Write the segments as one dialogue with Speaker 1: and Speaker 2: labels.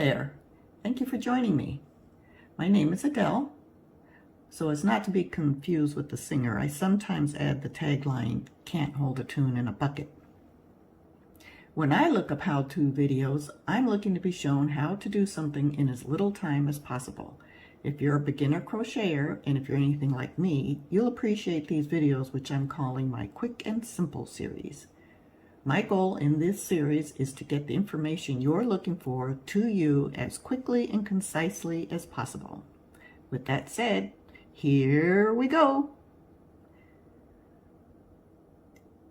Speaker 1: there. Thank you for joining me. My name is Adele. So as not to be confused with the singer, I sometimes add the tagline, "Can't hold a tune in a bucket." When I look up how-to videos, I'm looking to be shown how to do something in as little time as possible. If you're a beginner crocheter, and if you're anything like me, you'll appreciate these videos, which I'm calling my Quick and Simple series. My goal in this series is to get the information you're looking for to you as quickly and concisely as possible. With that said, here we go.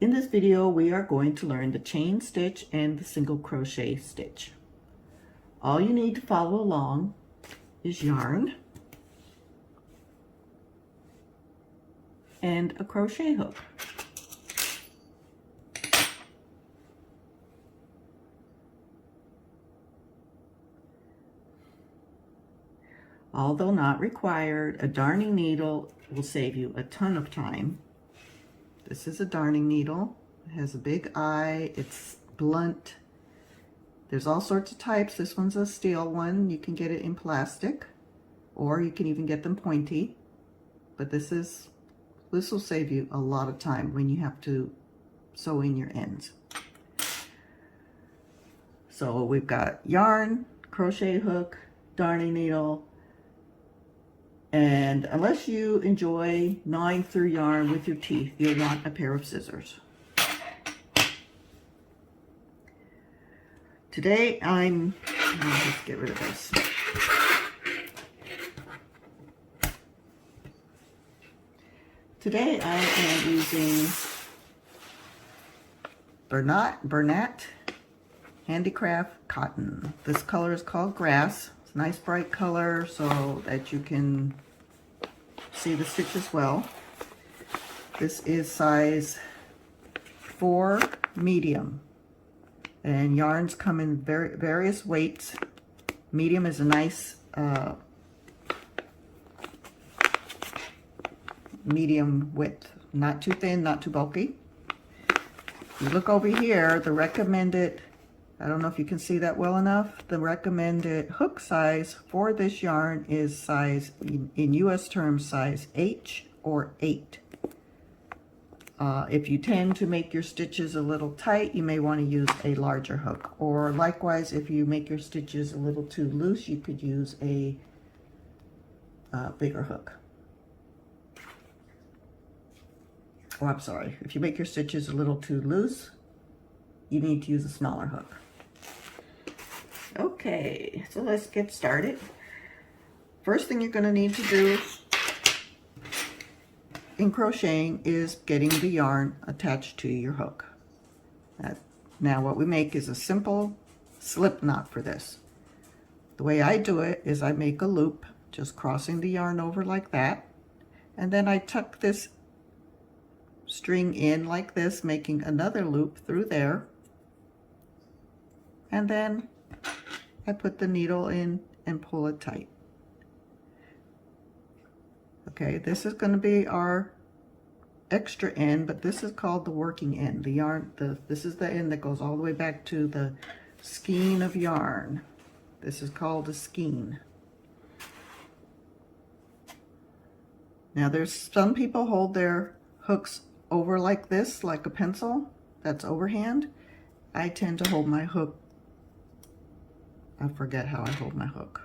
Speaker 1: In this video, we are going to learn the chain stitch and the single crochet stitch. All you need to follow along is yarn and a crochet hook. Although not required, a darning needle will save you a ton of time. This is a darning needle. It has a big eye. It's blunt. There's all sorts of types. This one's a steel one. You can get it in plastic, or you can even get them pointy. But this will save you a lot of time when you have to sew in your ends. So we've got yarn, crochet hook, darning needle, and unless you enjoy gnawing through yarn with your teeth, you'll want a pair of scissors. Today I'll just get rid of this. Today I am using Bernat Handicraft Cotton. This color is called Grass. It's a nice bright color so that you can see the stitches well. This is size 4 medium, and yarns come in various weights. Medium is a nice medium width, not too thin, not too bulky. You look over here, the recommended, I don't know if you can see that well enough. The recommended hook size for this yarn is size, in US terms, size H or 8. If you tend to make your stitches a little tight, you may want to use a larger hook. Or likewise, if you make your stitches a little too loose, you could use a bigger hook. Oh, I'm sorry. If you make your stitches a little too loose, you need to use a smaller hook. Okay, so let's get started. First thing you're going to need to do in crocheting is getting the yarn attached to your hook. Now what we make is a simple slip knot for this. The way I do it is I make a loop, just crossing the yarn over like that, and then I tuck this string in like this, making another loop through there, and then I put the needle in and pull it tight. Okay, this is going to be our extra end, but this is called the working end. The yarn, this is the end that goes all the way back to the skein of yarn. This is called a skein. Now there's some people hold their hooks over like this, like a pencil. That's overhand. I tend to hold my hook, I forget how I hold my hook.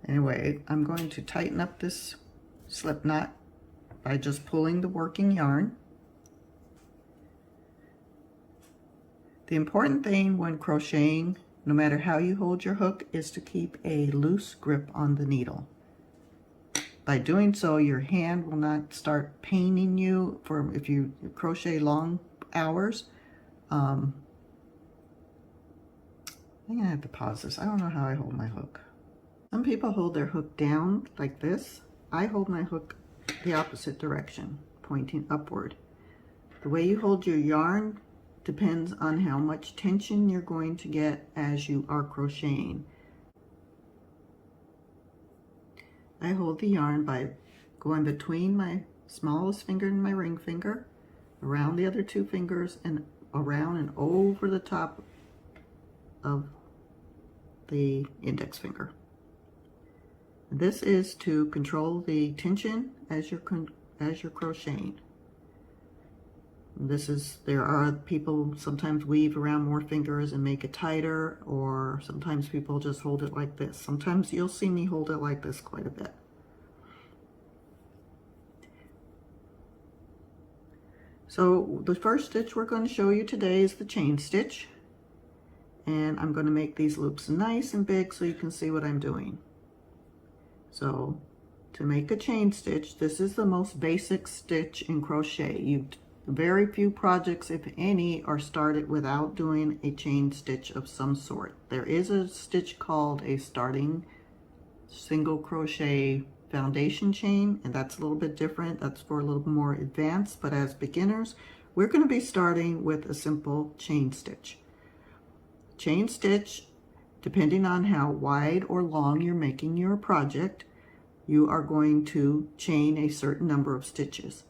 Speaker 1: Anyway, I'm going to tighten up this slip knot by just pulling the working yarn. The important thing when crocheting, no matter how you hold your hook, is to keep a loose grip on the needle. By doing so, your hand will not start paining you if you crochet long hours. I'm gonna have to pause this. I don't know how I hold my hook. Some people hold their hook down like this. I hold my hook the opposite direction, pointing upward. The way you hold your yarn depends on how much tension you're going to get as you are crocheting. I hold the yarn by going between my smallest finger and my ring finger, around the other two fingers, and around and over the top of the index finger. This is to control the tension as you're crocheting. There are people sometimes weave around more fingers and make it tighter, or sometimes people just hold it like this. Sometimes you'll see me hold it like this quite a bit. So the first stitch we're going to show you today is the chain stitch, and I'm going to make these loops nice and big so you can see what I'm doing. So to make a chain stitch, this is the most basic stitch in crochet. Very few projects, if any, are started without doing a chain stitch of some sort. There is a stitch called a starting single crochet foundation chain, and that's a little bit different. That's for a little more advanced, but as beginners, we're going to be starting with a simple chain stitch. Chain stitch, depending on how wide or long you're making your project, you are going to chain a certain number of stitches.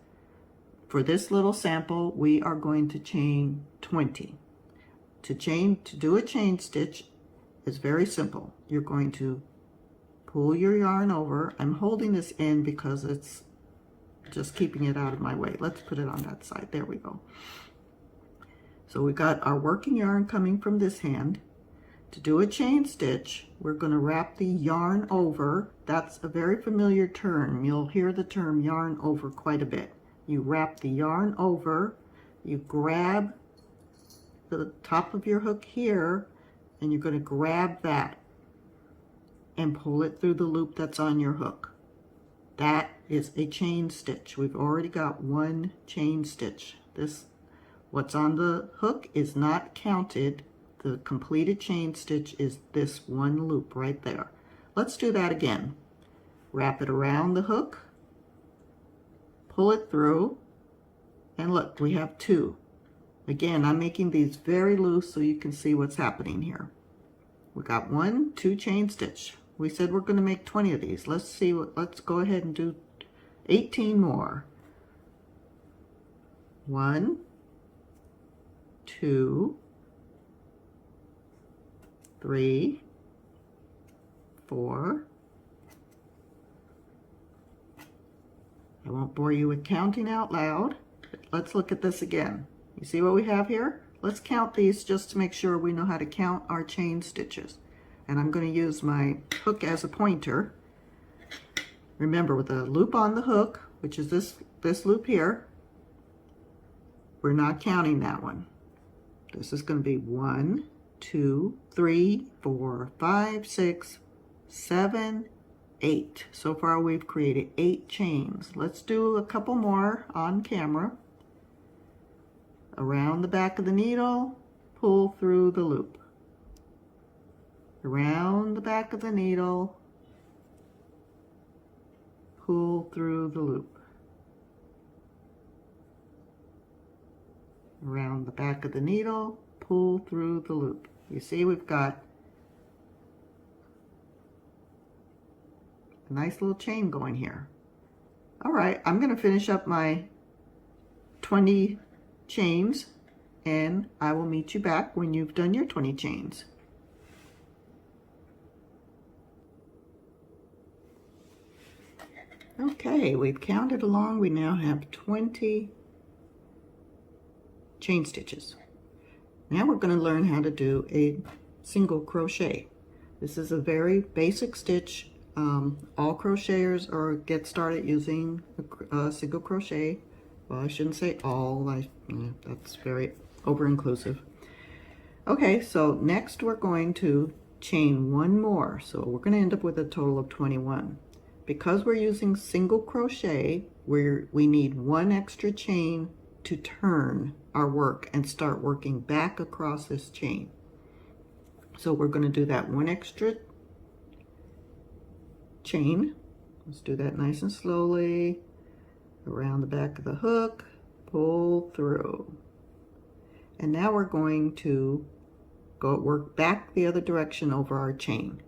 Speaker 1: For this little sample, we are going to chain 20. To do a chain stitch is very simple. You're going to pull your yarn over. I'm holding this in because it's just keeping it out of my way. Let's put it on that side. There we go. So we got our working yarn coming from this hand. To do a chain stitch, we're going to wrap the yarn over. That's a very familiar term. You'll hear the term yarn over quite a bit. You wrap the yarn over, you grab the top of your hook here, and you're going to grab that and pull it through the loop that's on your hook. That is a chain stitch. We've already got one chain stitch. What's on the hook is not counted. The completed chain stitch is this one loop right there. Let's do that again. Wrap it around the hook, pull it through, and look, we have two. Again, I'm making these very loose so you can see what's happening here. We got 2 chain stitch. We said we're going to make 20 of these. Let's go ahead and do 18 more. 1, 2, 3, 4. I won't bore you with counting out loud. Let's look at this again. You see what we have here? Let's count these just to make sure we know how to count our chain stitches. And I'm going to use my hook as a pointer. Remember, with a loop on the hook, which is this loop here, we're not counting that one. This is going to be 1, 2, 3, 4, 5, 6, 7, 8. So far we've created 8 chains. Let's do a couple more on camera. Around the back of the needle, pull through the loop. Around the back of the needle, pull through the loop. Around the back of the needle, pull through the loop. You see we've got a nice little chain going here. All right, I'm going to finish up my 20 chains, and I will meet you back when you've done your 20 chains. Okay, we've counted along. We now have 20 chain stitches. Now we're going to learn how to do a single crochet. This is a very basic stitch. All crocheters get started using a single crochet. Well, I shouldn't say all. That's very over-inclusive. Okay, so next we're going to chain 1 more. So we're going to end up with a total of 21. Because we're using single crochet, we need 1 extra chain to turn our work and start working back across this chain. So we're going to do that 1 extra chain. Let's do that nice and slowly. Around the back of the hook, pull through. And now we're going to work back the other direction over our chain.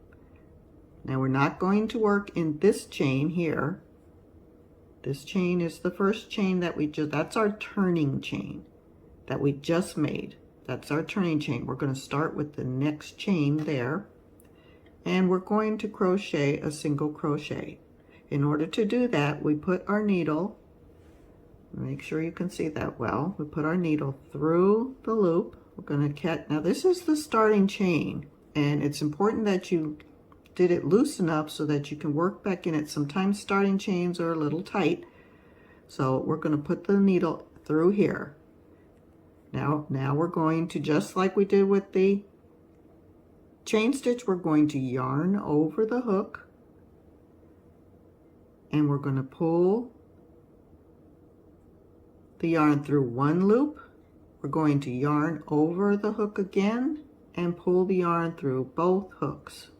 Speaker 1: Now we're not going to work in this chain here. This chain is the first chain that that's our turning chain that we just made. That's our turning chain. We're going to start with the next chain there. and we're going to crochet a single crochet. In order to do that, we put our needle, make sure you can see that well, we put our needle through the loop. We're going to catch, now this is the starting chain, and it's important that you did it loose enough so that you can work back in it. Sometimes starting chains are a little tight, so we're going to put the needle through here. Now we're going to, just like we did with the chain stitch, we're going to yarn over the hook, and we're going to pull the yarn through one loop. We're going to yarn over the hook again and pull the yarn through both hooks.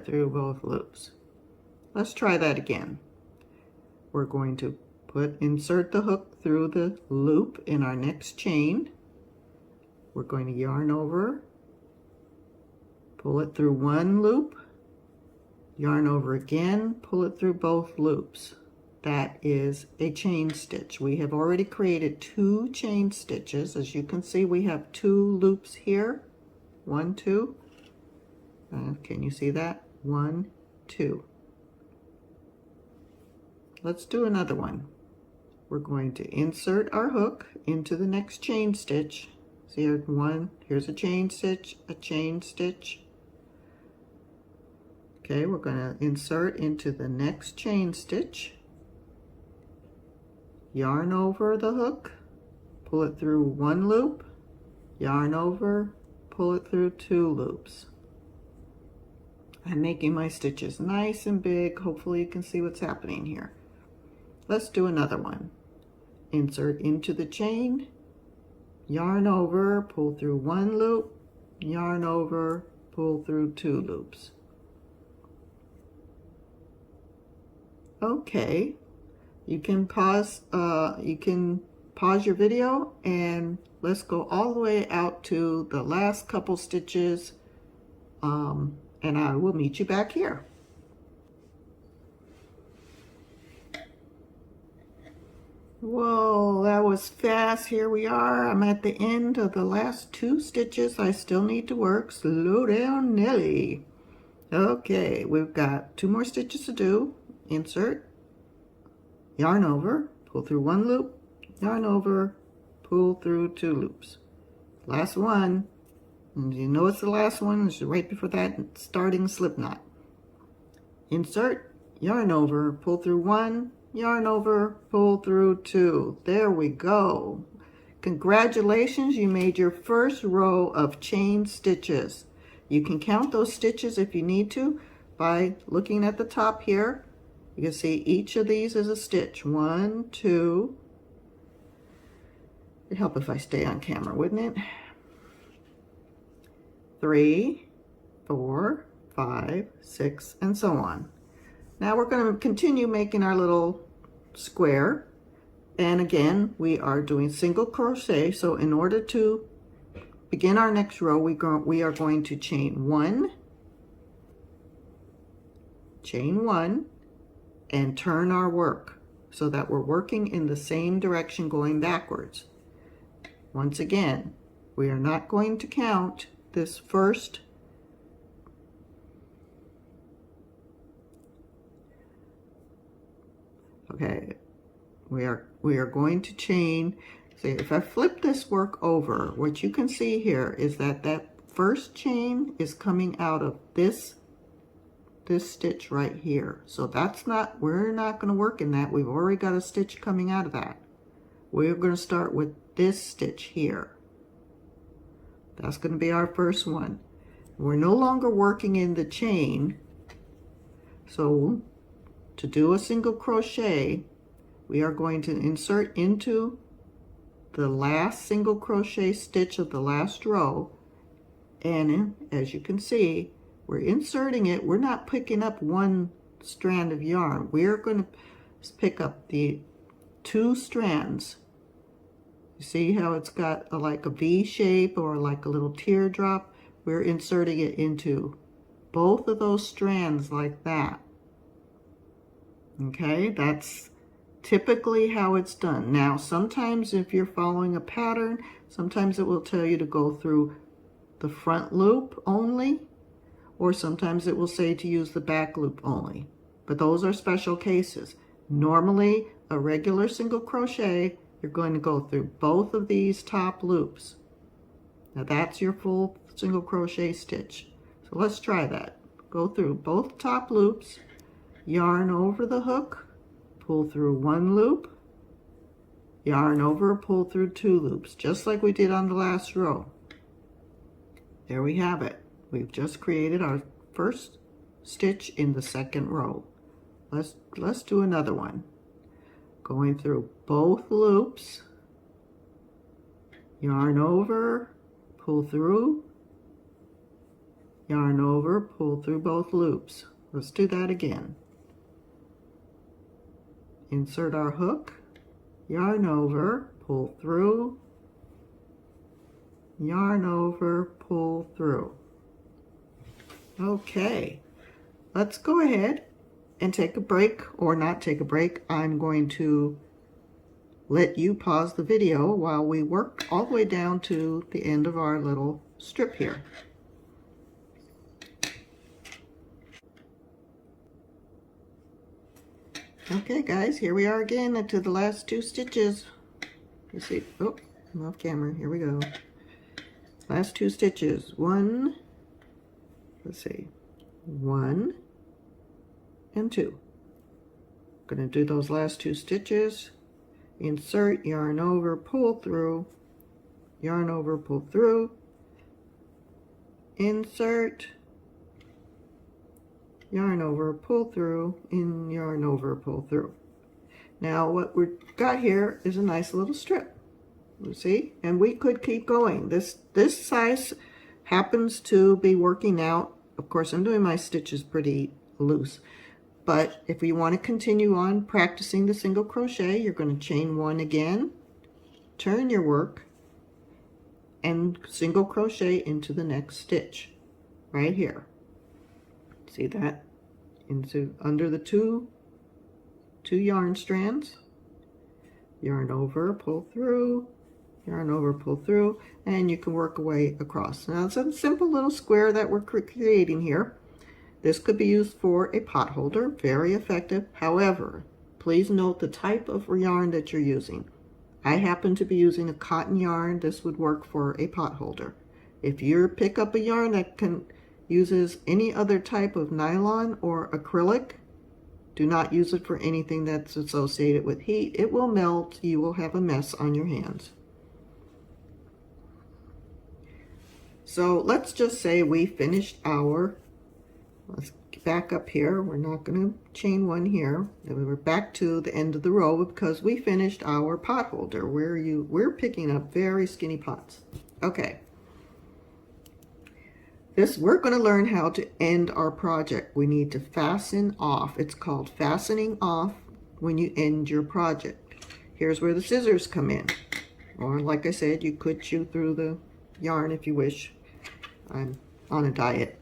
Speaker 1: Through both loops. Let's try that again. We're going to insert the hook through the loop in our next chain. We're going to yarn over, pull it through one loop, yarn over again, pull it through both loops. That is a chain stitch. We have already created 2 chain stitches. As you can see, we have 2 loops here. 1, 2. Can you see that? 1, 2. Let's do another one. We're going to insert our hook into the next chain stitch. See, here's a chain stitch, a chain stitch. Okay, we're going to insert into the next chain stitch. Yarn over the hook, pull it through one loop, yarn over, pull it through 2 loops. I'm making my stitches nice and big. Hopefully you can see what's happening here. Let's do another one. Insert into the chain, yarn over, pull through one loop, yarn over, pull through 2 loops. Okay, you can pause your video, and let's go all the way out to the last couple stitches, and I will meet you back here. Whoa, that was fast. Here we are. I'm at the end of the last 2 stitches. I still need to work. Slow down, Nelly. Okay, we've got 2 more stitches to do. Insert, yarn over, pull through one loop, yarn over, pull through 2 loops. Last one, and you know it's the last one, it's right before that starting slip knot. Insert, yarn over, pull through 1, yarn over, pull through 2. There we go. Congratulations, you made your first row of chain stitches. You can count those stitches if you need to by looking at the top here. You can see each of these is a stitch. 1, 2. It'd help if I stay on camera, wouldn't it? 3, 4, 5, 6, and so on. Now we're going to continue making our little square, and again we are doing single crochet. So in order to begin our next row, we are going to chain 1, and turn our work so that we're working in the same direction going backwards. Once again, we are not going to count this first we are going to chain. See, if I flip this work over, what you can see here is that that first chain is coming out of this stitch right here. So we're not going to work in that. We've already got a stitch coming out of that. We're going to start with this stitch here. That's going to be our first one. We're no longer working in the chain. So to do a single crochet, we are going to insert into the last single crochet stitch of the last row, and as you can see, we're inserting it. We're not picking up one strand of yarn. We're going to pick up the 2 strands. You see how it's got like a V shape or like a little teardrop? We're inserting it into both of those strands like that. Okay, that's typically how it's done. Now, sometimes if you're following a pattern, sometimes it will tell you to go through the front loop only, or sometimes it will say to use the back loop only. But those are special cases. Normally, a regular single crochet, you're going to go through both of these top loops. Now that's your full single crochet stitch. So let's try that. Go through both top loops, yarn over the hook, pull through one loop, yarn over, pull through two loops, just like we did on the last row. There we have it. We've just created our first stitch in the second row. Let's do another one. Going through both loops, yarn over, pull through, yarn over, pull through both loops. Let's do that again. Insert our hook, yarn over, pull through, yarn over, pull through. Okay, let's go ahead and take a break, or not take a break. I'm going to let you pause the video while we work all the way down to the end of our little strip here. Okay guys, here we are again into the last two stitches. You see, oh, I'm off camera, here we go. Last two stitches, one, let's see, 1 and 2. Going to do those last two stitches, insert, yarn over, pull through, yarn over, pull through, insert, yarn over, pull through, in, yarn over, pull through. Now what we've got here is a nice little strip. You see, and we could keep going. This size happens to be working out. Of course, I'm doing my stitches pretty loose, but if you want to continue on practicing the single crochet, you're going to chain one again, turn your work, and single crochet into the next stitch right here. See that? Into under the two yarn strands, yarn over, pull through, yarn over, pull through, and you can work away across. Now it's a simple little square that we're creating here. This could be used for a pot holder, very effective. However, please note the type of yarn that you're using. I happen to be using a cotton yarn. This would work for a pot holder. If you pick up a yarn that uses any other type of nylon or acrylic, do not use it for anything that's associated with heat. It will melt. You will have a mess on your hands. So let's just say we finished let's back up here. We're not going to chain one here. We're back to the end of the row because we finished our pot holder where we're picking up very skinny pots. Okay. We're going to learn how to end our project. We need to fasten off. It's called fastening off when you end your project. Here's where the scissors come in. Or like I said, you could chew through the yarn if you wish. I'm on a diet.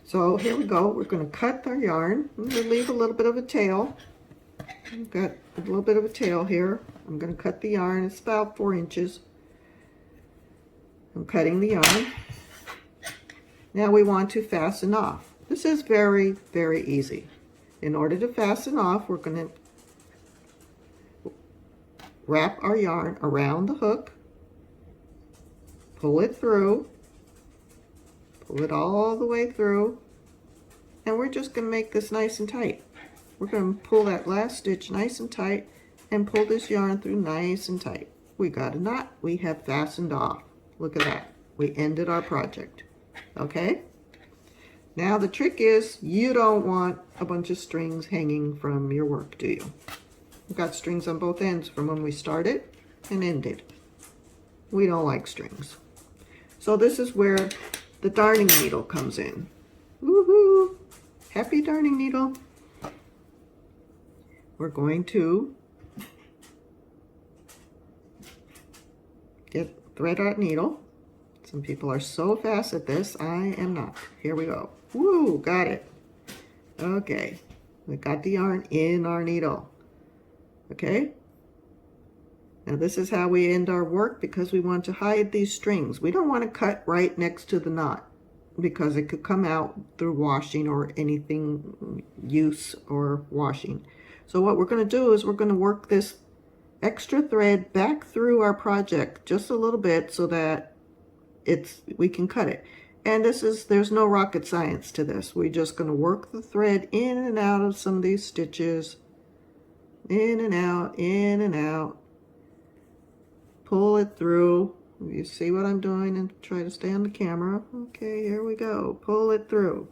Speaker 1: So here we go. We're going to cut our yarn. I'm going to leave a little bit of a tail. I've got a little bit of a tail here. I'm going to cut the yarn. It's about 4 inches. I'm cutting the yarn. Now we want to fasten off. This is very, very easy. In order to fasten off, we're going to wrap our yarn around the hook, pull it through, pull it all the way through, and we're just going to make this nice and tight. We're going to pull that last stitch nice and tight and pull this yarn through nice and tight. We got a knot. We have fastened off. Look at that. We ended our project. Okay? Now the trick is you don't want a bunch of strings hanging from your work, do you? We've got strings on both ends from when we started and ended. We don't like strings. So this is where the darning needle comes in. Woohoo! Happy darning needle. We're going to thread our needle. Some people are so fast at this. I am not. Here we go. Woo! Got it. Okay. We got the yarn in our needle. Okay. Now this is how we end our work because we want to hide these strings. We don't want to cut right next to the knot. because it could come out through washing or anything use or washing. So what we're going to do is we're going to work this extra thread back through our project just a little bit so that we can cut it. And there's no rocket science to this. We're just going to work the thread in and out of some of these stitches, in and out, in and out. Pull it through. You see what I'm doing, and try to stay on the camera. Okay, here we go. Pull it through.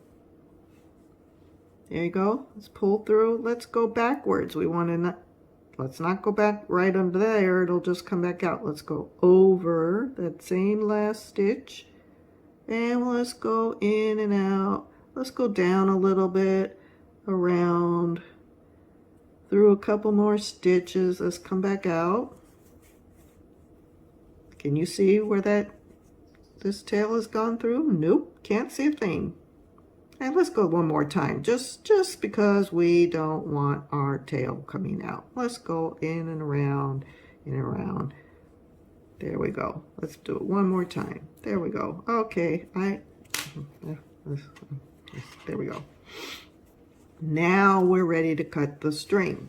Speaker 1: There you go. Let's pull through. Let's go backwards. Let's not go back right under there. It'll just come back out. Let's go over that same last stitch. And let's go in and out. Let's go down a little bit, around, through a couple more stitches. Let's come back out. Can you see where this tail has gone through? Nope, can't see a thing. And let's go one more time, just because we don't want our tail coming out. Let's go in and around, in and around. There we go. Let's do it one more time. There we go. Okay, there we go. Now we're ready to cut the string.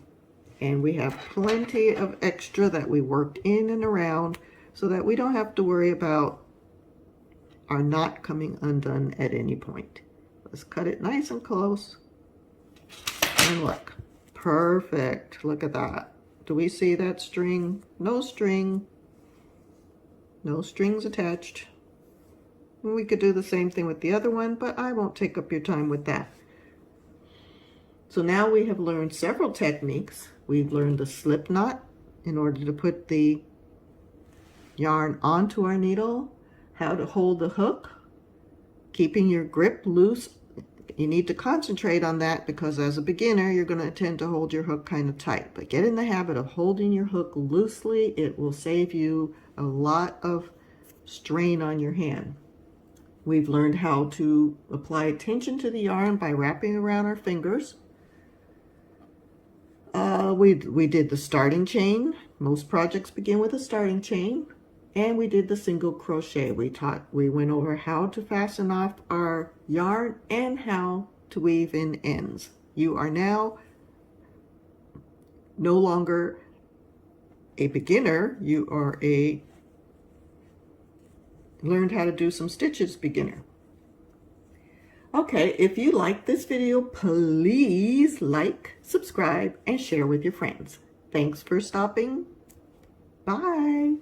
Speaker 1: And we have plenty of extra that we worked in and around so that we don't have to worry about our knot coming undone at any point. Let's cut it nice and close. And look, perfect. Look at that. Do we see that string? No string. No strings attached. We could do the same thing with the other one, but I won't take up your time with that. So now we have learned several techniques. We've learned the slip knot in order to put the yarn onto our needle, how to hold the hook, keeping your grip loose. You need to concentrate on that because as a beginner, you're going to tend to hold your hook kind of tight. But get in the habit of holding your hook loosely. It will save you a lot of strain on your hand. We've learned how to apply tension to the yarn by wrapping around our fingers. We did the starting chain. Most projects begin with a starting chain. And we did the single crochet. We went over how to fasten off our yarn and how to weave in ends. You are now no longer a beginner. You are learned how to do some stitches beginner. Okay, if you like this video, please like, subscribe, and share with your friends. Thanks for stopping. Bye.